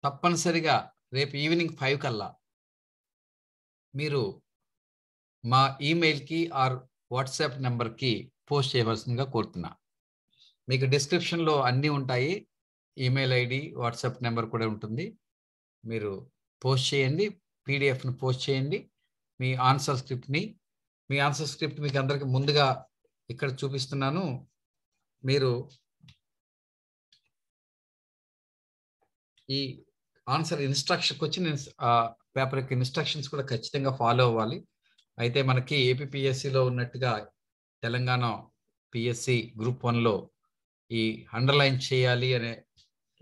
తప్పనిసరిగా రేపు ఈవినింగ్ 5 కల్లా మీరు మా ఈమెయిల్కి ఆర్ వాట్సాప్ నెంబర్కి పోస్ట్ చేయవలసిందిగా కోరుతున్నా. మీకు డిస్క్రిప్షన్లో అన్నీ ఉంటాయి. ఈమెయిల్ ఐడి, వాట్సాప్ నెంబర్ కూడా ఉంటుంది. మీరు పోస్ట్ చేయండి, పీడిఎఫ్ను పోస్ట్ చేయండి. మీ ఆన్సర్ స్క్రిప్ట్ని మీకు అందరికి ముందుగా ఇక్కడ చూపిస్తున్నాను. మీరు ఈ ఆన్సర్ ఇన్స్ట్రక్షన్ క్వశ్చన్ పేపర్ యొక్క ఇన్స్ట్రక్షన్స్ కూడా ఖచ్చితంగా ఫాలో అవ్వాలి. అయితే మనకి ఏపీపీఎస్సిలో ఉన్నట్టుగా తెలంగాణ పిఎస్సి గ్రూప్ 1లో ఈ అండర్లైన్ చేయాలి అనే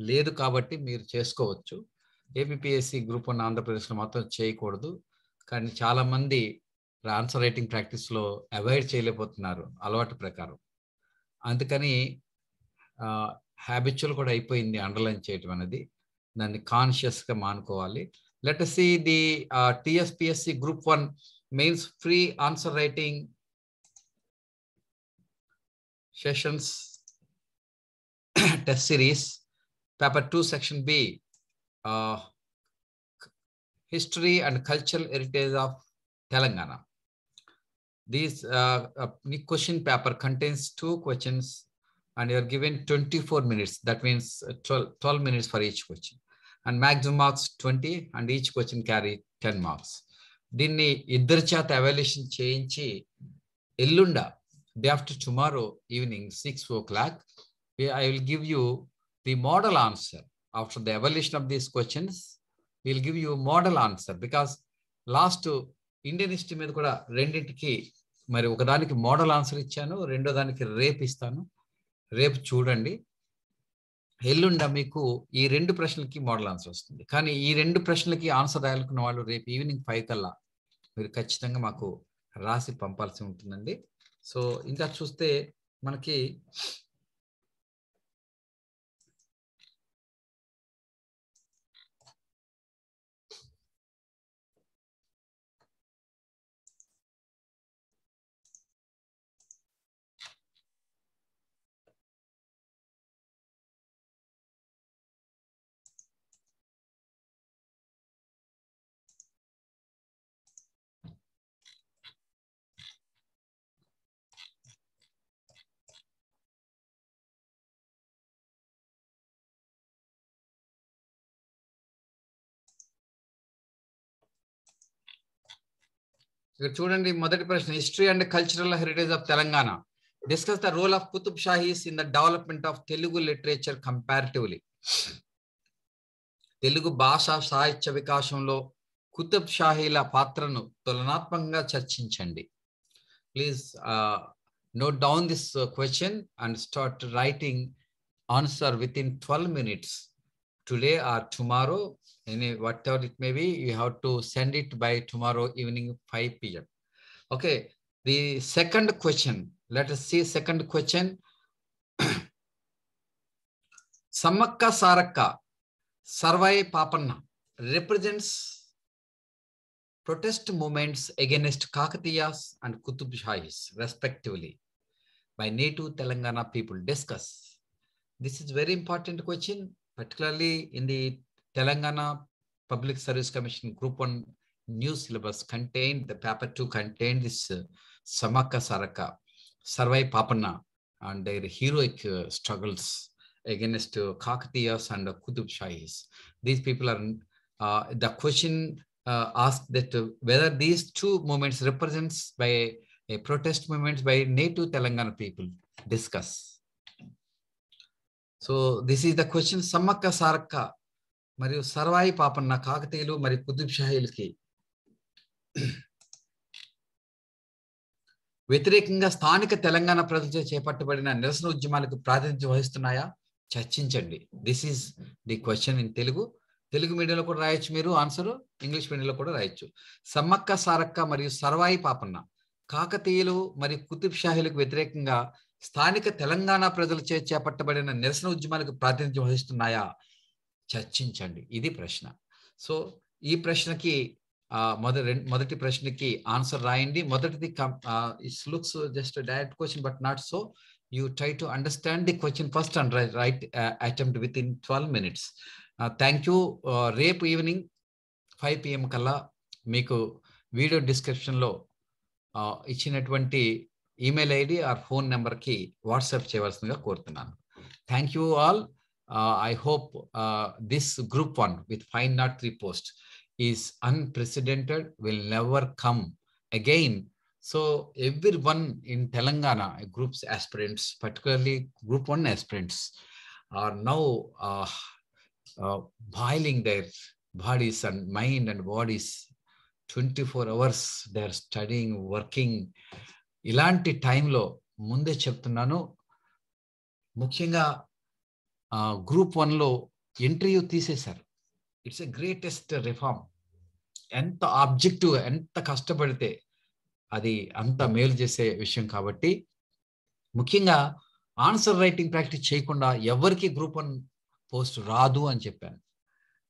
లేదు కాబట్టి మీరు చేసుకోవచ్చు. ఏపీపీఎస్సి గ్రూప్ 1 ఆంధ్రప్రదేశ్లో మాత్రం చేయకూడదు. కానీ చాలామంది ఆన్సర్ రైటింగ్ ప్రాక్టీస్లో అవాయిడ్ చేయలేకపోతున్నారు అలవాటు ప్రకారం. అందుకని హ్యాబిచువల్ కూడా అయిపోయింది అండర్లైన్ చేయటం అనేది. దాన్ని కాన్షియస్గా మానుకోవాలి. Let us see the TSPSC Group 1 Mains Free Answer Writing Sessions Test Series, Paper 2, Section B, History and Cultural Heritage of Telangana. This question paper contains 2 questions and you are given 24 minutes. That means 12 minutes for each question. And maximum marks 20 and each question carry 10 marks. దీన్ని ఇద్దరి చేత evaluation చేయించి ఎల్లుండ day after tomorrow evening 6 o'clock I will give you the model answer. After the evaluation of these questions, we will give you model answer because last Indian history మీద కూడా రెండింటికి మరి ఒకదానికి మోడల్ ఆన్సర్ ఇచ్చాను, రెండో దానికి రేపు ఇస్తాను. రేపు చూడండి. ఎల్లుండ మీకు ఈ 2 ప్రశ్నలకి మోడల్ ఆన్సర్ వస్తుంది. కానీ ఈ 2 ప్రశ్నలకి ఆన్సర్ రాయాలనుకున్న వాళ్ళు రేపు ఈవినింగ్ 5 కల్లా మీరు ఖచ్చితంగా మాకు రాసి పంపాల్సి ఉంటుందండి. సో ఇంకా చూస్తే మనకి ఇక్కడ చూడండి. మొదటి ప్రశ్న, history and cultural heritage of Telangana. Discuss the role of Qutb Shahis in the development of Telugu literature comparatively. Telugu భాషా సాహిత్య వికాసంలో కుతుబ్ షాహీల పాత్రను తులనాత్మకంగా చర్చించండి. Please note down this question and start writing answer within 12 minutes. Today or tomorrow, whatever it may be, you have to send it by tomorrow evening 5 p.m. Okay, the second question, let us see second question. Samakka Sarakka Sarvai Papanna represents protest movements against Kakatiyas and Kutub Shahis respectively by native Telangana people. Discuss. This is very important question, particularly in the Telangana Public Service Commission Group 1 new syllabus contained, the paper 2 contained this Samakka Saraka, Sarvai Papanna and their heroic struggles against Kakatiyas and Kutub Shahis. These people are, the question asked that whether these 2 movements represents by a protest movements by native Telangana people. Discuss. So this is the question. Samakka Saraka మరియు సర్వాయి పాపన్న కాకతీయులు మరియు కుతుబ్ షాహీలకి వ్యతిరేకంగా స్థానిక తెలంగాణ ప్రజలచే చేపట్టబడిన నిరసన ఉద్యమాలకు ప్రాతినిధ్యం వహిస్తున్నాయా? చర్చించండి. This is the question in Telugu. Telugu మీడియంలో కూడా రాయొచ్చు మీరు ఆన్సర్, ఇంగ్లీష్ మీడియంలో కూడా రాయొచ్చు. సమ్మక్క సారక్క మరియు సర్వాయి పాపన్న కాకతీయులు మరియు కుతుబ్ షాహీలకు వ్యతిరేకంగా స్థానిక తెలంగాణ ప్రజలచే చేపట్టబడిన నిరసన ఉద్యమాలకు ప్రాతినిధ్యం వహిస్తున్నాయా? చర్చించండి. ఇది ప్రశ్న. సో ఈ ప్రశ్నకి మొదటి ప్రశ్నకి ఆన్సర్ రాయండి. మొదటిది it looks just direct question but not so. You try to understand the question first and write attempt within 12 minutes. Thank you. రేపు ఈవినింగ్ 5 PM కల్లా మీకు వీడియో డిస్క్రిప్షన్లో ఇచ్చినటువంటి ఈమెయిల్ ఐడి ఆర్ ఫోన్ నెంబర్కి వాట్సాప్ చేయవలసిందిగా కోరుతున్నాను. Thank you all. I hope this group 1 with 503 posts is unprecedented, will never come again. So everyone in Telangana, groups aspirants, particularly group 1 aspirants, are now boiling their bodies and mind and bodies 24 hours. They are studying, working. ఇలాంటి టైంలో ముందే చెప్తున్నాను, ముఖ్యంగా group 1లో interview తీసేశారు. It's a greatest reform. ఎంత objective, ఎంత కష్టపడితే అది అంత మేలు చేసే విషయం. కాబట్టి ముఖ్యంగా ఆన్సర్ రైటింగ్ ప్రాక్టీస్ చేయకుండా ఎవరికి గ్రూప్ 1 పోస్ట్ రాదు అని చెప్పాను.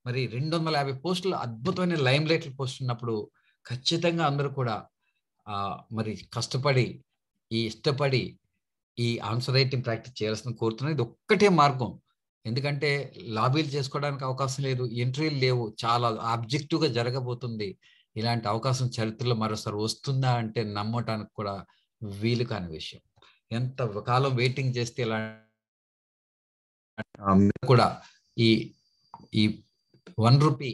మరి 250 పోస్టులు అద్భుతమైన లైమ్ లైట్ పోస్ట్ ఉన్నప్పుడు ఖచ్చితంగా అందరూ కూడా మరి కష్టపడి ఇష్టపడి ఈ ఆన్సర్ రైటింగ్ ప్రాక్టీస్ చేయాల్సిన కోరుతున్నాను. ఇది ఒక్కటే మార్గం. ఎందుకంటే లాబీలు చేసుకోవడానికి అవకాశం లేదు, ఇంటర్వ్యూలు లేవు, చాలా ఆబ్జెక్టివ్గా జరగబోతుంది. ఇలాంటి అవకాశం చరిత్రలో మరోసారి వస్తుందా అంటే నమ్మటానికి కూడా వీలు కాని విషయం. ఎంత కాలం వెయిటింగ్ చేస్తే ఇలా కూడా ఈ ₹1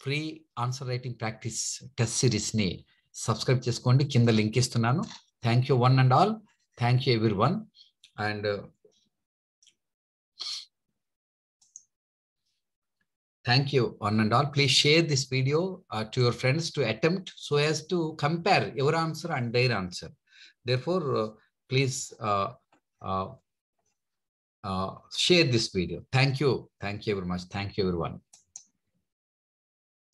free answer writing practice test సిరీస్ని సబ్స్క్రైబ్ చేసుకోండి. కింద లింక్ ఇస్తున్నాను. Thank you one and all. Thank you everyone. And thank you one and all. Please share this video to your friends to attempt so as to compare your answer and their answer. Therefore, please share this video. Thank you. Thank you very much. Thank you everyone.